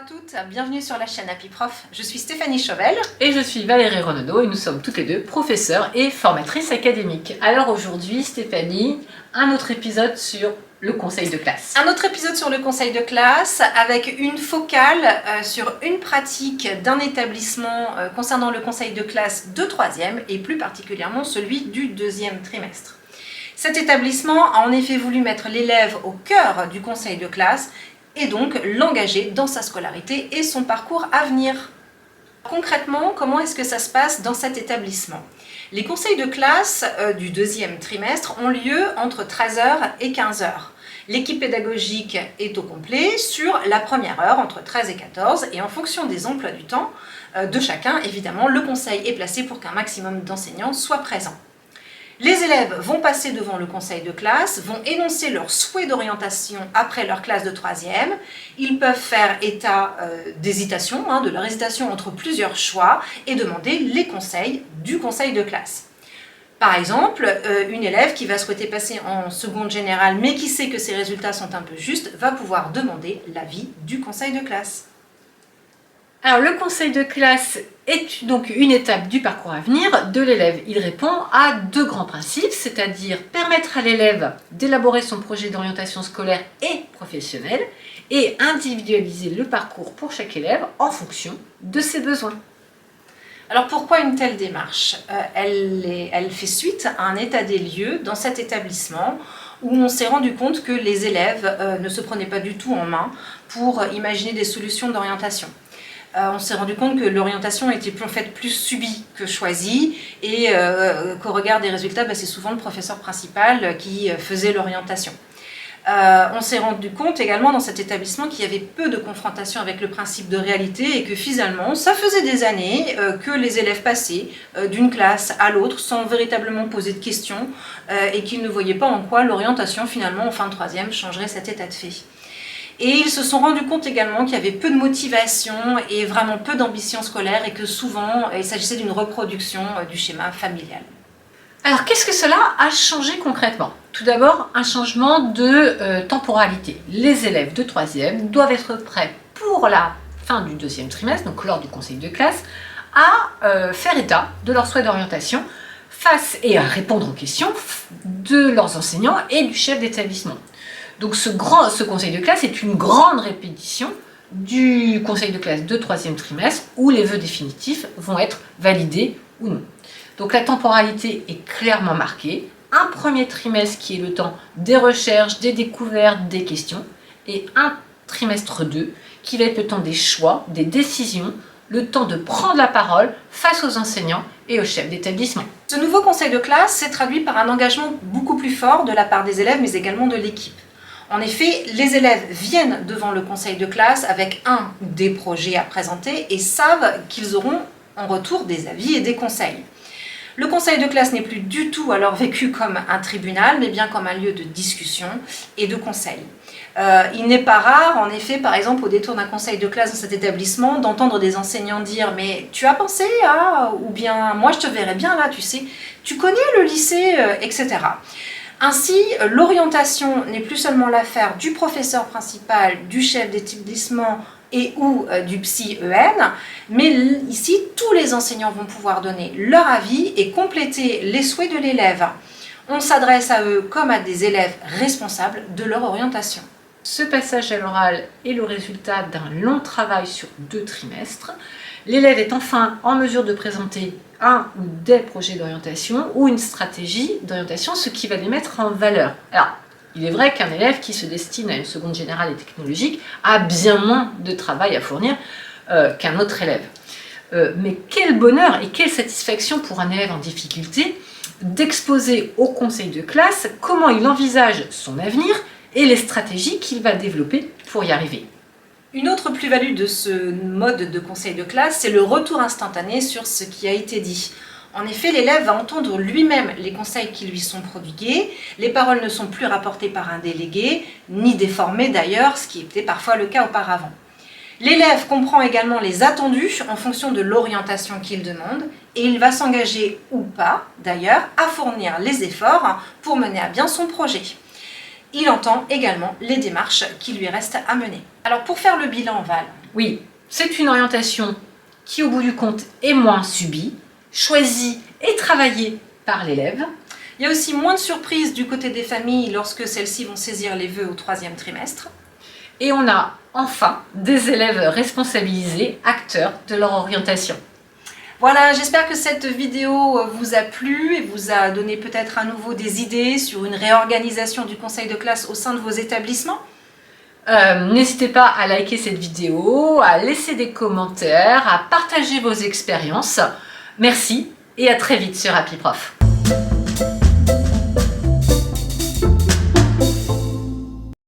toutes, bienvenue sur la chaîne Happy Prof. Je suis Stéphanie Chauvel. Et je suis Valérie Renaudot et nous sommes toutes les deux professeurs et formatrices académiques. Alors aujourd'hui, Stéphanie, un autre épisode sur le conseil de classe. Un autre épisode sur le conseil de classe avec une focale sur une pratique d'un établissement concernant le conseil de classe de 3e et plus particulièrement celui du 2e trimestre. Cet établissement a en effet voulu mettre l'élève au cœur du conseil de classe et donc l'engager dans sa scolarité et son parcours à venir. Concrètement, comment est-ce que ça se passe dans cet établissement? Les conseils de classe du 2e trimestre ont lieu entre 13h et 15h. L'équipe pédagogique est au complet sur la première heure entre 13 et 14 et en fonction des emplois du temps de chacun, évidemment, le conseil est placé pour qu'un maximum d'enseignants soient présents. Les élèves vont passer devant le conseil de classe, vont énoncer leur souhait d'orientation après leur classe de 3e. Ils peuvent faire état d'hésitation, de leur hésitation entre plusieurs choix et demander les conseils du conseil de classe. Par exemple, une élève qui va souhaiter passer en seconde générale mais qui sait que ses résultats sont un peu justes va pouvoir demander l'avis du conseil de classe. Alors le conseil de classe est donc une étape du parcours à venir de l'élève. Il répond à deux grands principes, c'est-à-dire permettre à l'élève d'élaborer son projet d'orientation scolaire et professionnelle et individualiser le parcours pour chaque élève en fonction de ses besoins. Alors pourquoi une telle démarche? Elle fait suite à un état des lieux dans cet établissement où on s'est rendu compte que les élèves ne se prenaient pas du tout en main pour imaginer des solutions d'orientation. On s'est rendu compte que l'orientation était en fait plus subie que choisie et qu'au regard des résultats, c'est souvent le professeur principal qui faisait l'orientation. On s'est rendu compte également dans cet établissement qu'il y avait peu de confrontation avec le principe de réalité et que finalement, ça faisait des années que les élèves passaient d'une classe à l'autre sans véritablement poser de questions et qu'ils ne voyaient pas en quoi l'orientation finalement en fin de 3e changerait cet état de fait. Et ils se sont rendus compte également qu'il y avait peu de motivation et vraiment peu d'ambition scolaire et que souvent il s'agissait d'une reproduction du schéma familial. Alors qu'est-ce que cela a changé concrètement? Tout d'abord, un changement de temporalité. Les élèves de 3e doivent être prêts pour la fin du 2e trimestre, donc lors du conseil de classe, à faire état de leur souhait d'orientation face et à répondre aux questions de leurs enseignants et du chef d'établissement. Donc ce conseil de classe est une grande répétition du conseil de classe de 3e trimestre où les vœux définitifs vont être validés ou non. Donc la temporalité est clairement marquée. Un premier trimestre qui est le temps des recherches, des découvertes, des questions et un trimestre 2 qui va être le temps des choix, des décisions, le temps de prendre la parole face aux enseignants et aux chefs d'établissement. Ce nouveau conseil de classe s'est traduit par un engagement beaucoup plus fort de la part des élèves mais également de l'équipe. En effet, les élèves viennent devant le conseil de classe avec un ou des projets à présenter et savent qu'ils auront en retour des avis et des conseils. Le conseil de classe n'est plus du tout alors vécu comme un tribunal, mais bien comme un lieu de discussion et de conseil. Il n'est pas rare, en effet, par exemple, au détour d'un conseil de classe dans cet établissement, d'entendre des enseignants dire « mais tu as pensé à… » ou bien « moi je te verrais bien là, tu sais, tu connais le lycée, etc. » Ainsi, l'orientation n'est plus seulement l'affaire du professeur principal, du chef d'établissement et ou du psy-EN, mais ici, tous les enseignants vont pouvoir donner leur avis et compléter les souhaits de l'élève. On s'adresse à eux comme à des élèves responsables de leur orientation. Ce passage à l'oral est le résultat d'un long travail sur 2 trimestres. L'élève est enfin en mesure de présenter un ou des projets d'orientation ou une stratégie d'orientation, ce qui va les mettre en valeur. Alors, il est vrai qu'un élève qui se destine à une seconde générale et technologique a bien moins de travail à fournir qu'un autre élève. Mais quel bonheur et quelle satisfaction pour un élève en difficulté d'exposer au conseil de classe comment il envisage son avenir et les stratégies qu'il va développer pour y arriver. Une autre plus-value de ce mode de conseil de classe, c'est le retour instantané sur ce qui a été dit. En effet, l'élève va entendre lui-même les conseils qui lui sont prodigués, les paroles ne sont plus rapportées par un délégué, ni déformées d'ailleurs, ce qui était parfois le cas auparavant. L'élève comprend également les attendus en fonction de l'orientation qu'il demande et il va s'engager ou pas d'ailleurs à fournir les efforts pour mener à bien son projet. Il entend également les démarches qui lui restent à mener. Alors pour faire le bilan, Val, Oui, c'est une orientation qui, au bout du compte, est moins subie, choisie et travaillée par l'élève. Il y a aussi moins de surprises du côté des familles lorsque celles-ci vont saisir les vœux au 3e trimestre. Et on a enfin des élèves responsabilisés, acteurs de leur orientation. Voilà, j'espère que cette vidéo vous a plu et vous a donné peut-être à nouveau des idées sur une réorganisation du conseil de classe au sein de vos établissements. N'hésitez pas à liker cette vidéo, à laisser des commentaires, à partager vos expériences. Merci et à très vite sur Happy Prof.